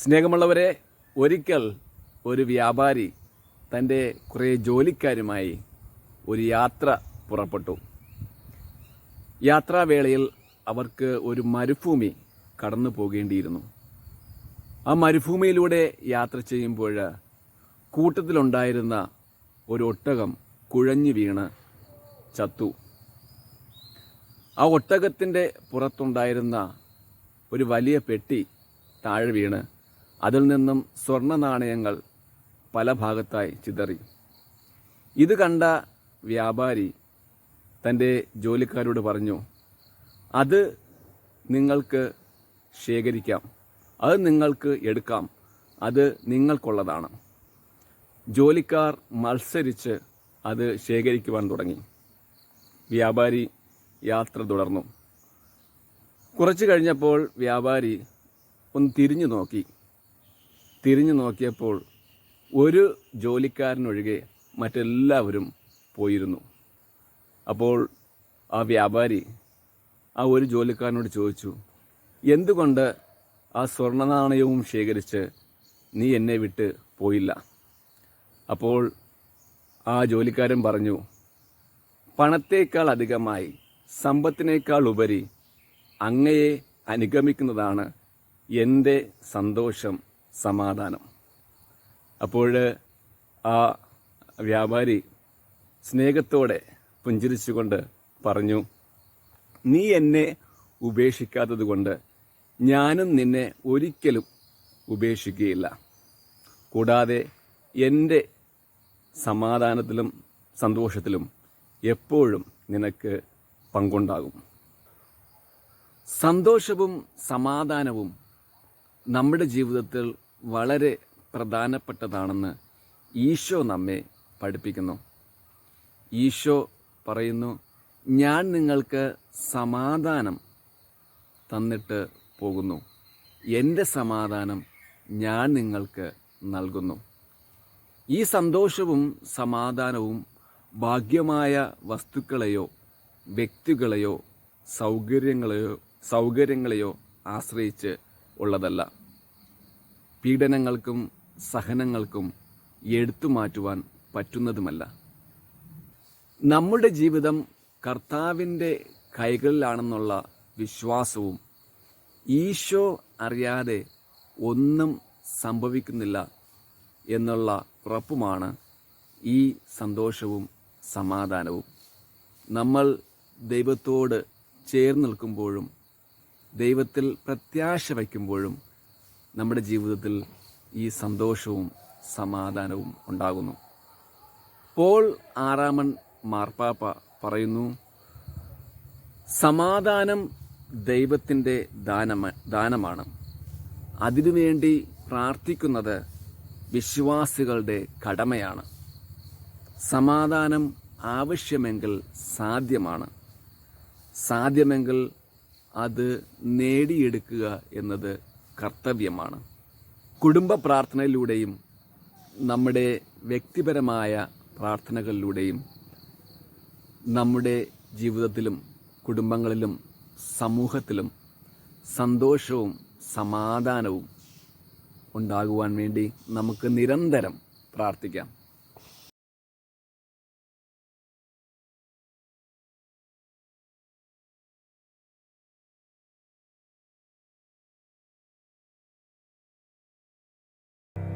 സ്നേഹമുള്ളവരെ, ഒരിക്കൽ ഒരു വ്യാപാരി തൻ്റെ കുറേ ജോലിക്കാരുമായി ഒരു യാത്ര പുറപ്പെട്ടു. യാത്രാവേളയിൽ അവർക്ക് ഒരു മരുഭൂമി കടന്നു പോകേണ്ടിയിരുന്നു. ആ മരുഭൂമിയിലൂടെ യാത്ര ചെയ്യുമ്പോൾ കൂട്ടത്തിലുണ്ടായിരുന്ന ഒരു ഒട്ടകം കുഴഞ്ഞു വീണ് ചത്തു. ആ ഒട്ടകത്തിൻ്റെ പുറത്തുണ്ടായിരുന്ന ഒരു വലിയ പെട്ടി താഴെ വീണ് അതിൽ നിന്നും സ്വർണ്ണ നാണയങ്ങൾ പല ഭാഗത്തായി ചിതറി. ഇത് കണ്ട വ്യാപാരി തൻ്റെ ജോലിക്കാരോട് പറഞ്ഞു, അത് നിങ്ങൾക്ക് ശേഖരിക്കാം, അത് നിങ്ങൾക്ക് എടുക്കാം, അത് നിങ്ങൾക്കുള്ളതാണ്. ജോലിക്കാർ മത്സരിച്ച് അത് ശേഖരിക്കുവാൻ തുടങ്ങി. വ്യാപാരി യാത്ര തുടർന്നു. കുറച്ചു കഴിഞ്ഞപ്പോൾ വ്യാപാരി ഒന്ന് തിരിഞ്ഞു നോക്കിയപ്പോൾ ഒരു ജോലിക്കാരനൊഴികെ മറ്റെല്ലാവരും പോയിരുന്നു. അപ്പോൾ ആ വ്യാപാരി ആ ഒരു ജോലിക്കാരനോട് ചോദിച്ചു, എന്തുകൊണ്ട് ആ സ്വർണ്ണ നാണയവും ശേഖരിച്ച് നീ എന്നെ വിട്ട് പോയില്ല? അപ്പോൾ ആ ജോലിക്കാരൻ പറഞ്ഞു, പണത്തേക്കാൾ അധികമായി, സമ്പത്തിനേക്കാൾ ഉപരി അങ്ങയെ അനുഗമിക്കുന്നതാണ് എൻ്റെ സന്തോഷം, സമാധാനം. അപ്പോൾ ആ വ്യാപാരി സ്നേഹത്തോടെ പുഞ്ചിരിച്ചുകൊണ്ട് പറഞ്ഞു, നീ എന്നെ ഉപേക്ഷിക്കാത്തത് കൊണ്ട് ഞാനും നിന്നെ ഒരിക്കലും ഉപേക്ഷിക്കുകയില്ല. കൂടാതെ എൻ്റെ സമാധാനത്തിലും സന്തോഷത്തിലും എപ്പോഴും നിനക്ക് പങ്കുണ്ടാകും. സന്തോഷവും സമാധാനവും നമ്മുടെ ജീവിതത്തിൽ വളരെ പ്രധാനപ്പെട്ടതാണെന്ന് ഈശോ നമ്മെ പഠിപ്പിക്കുന്നു. ഈശോ പറയുന്നു, ഞാൻ നിങ്ങൾക്ക് സമാധാനം തന്നിട്ട് പോകുന്നു, എൻ്റെ സമാധാനം ഞാൻ നിങ്ങൾക്ക് നൽകുന്നു. ഈ സന്തോഷവും സമാധാനവും ഭാഗ്യമായ വസ്തുക്കളെയോ വ്യക്തികളെയോ സൗകര്യങ്ങളെയോ ആശ്രയിച്ച് ഉള്ളതല്ല. പീഡനങ്ങൾക്കും സഹനങ്ങൾക്കും എടുത്തുമാറ്റുവാൻ പറ്റുന്നതുമല്ല. നമ്മുടെ ജീവിതം കർത്താവിൻ്റെ കൈകളിലാണെന്നുള്ള വിശ്വാസവും ഈശോ അറിയാതെ ഒന്നും സംഭവിക്കുന്നില്ല എന്നുള്ള ഉറപ്പുമാണ് ഈ സന്തോഷവും സമാധാനവും. നമ്മൾ ദൈവത്തോട് ചേർന്ന് നിൽക്കുമ്പോഴും ദൈവത്തിൽ പ്രത്യാശ വയ്ക്കുമ്പോഴും നമ്മുടെ ജീവിതത്തിൽ ഈ സന്തോഷവും സമാധാനവും ഉണ്ടാകുന്നു. പോൾ ആറാമൻ മാർപ്പാപ്പ പറയുന്നു, സമാധാനം ദൈവത്തിൻ്റെ ദാനമാണ്. അതിനുവേണ്ടി പ്രാർത്ഥിക്കുന്നത് വിശ്വാസികളുടെ കടമയാണ്. സമാധാനം ആവശ്യമെങ്കിൽ സാധ്യമാണ്. സാധ്യമെങ്കിൽ അത് നേടിയെടുക്കുക എന്നത് കർത്തവ്യമാണ്. കുടുംബ പ്രാർത്ഥനയിലൂടെയും നമ്മുടെ വ്യക്തിപരമായ പ്രാർത്ഥനകളിലൂടെയും നമ്മുടെ ജീവിതത്തിലും കുടുംബങ്ങളിലും സമൂഹത്തിലും സന്തോഷവും സമാധാനവും ഉണ്ടാകുവാൻ വേണ്ടി നമുക്ക് നിരന്തരം പ്രാർത്ഥിക്കാം.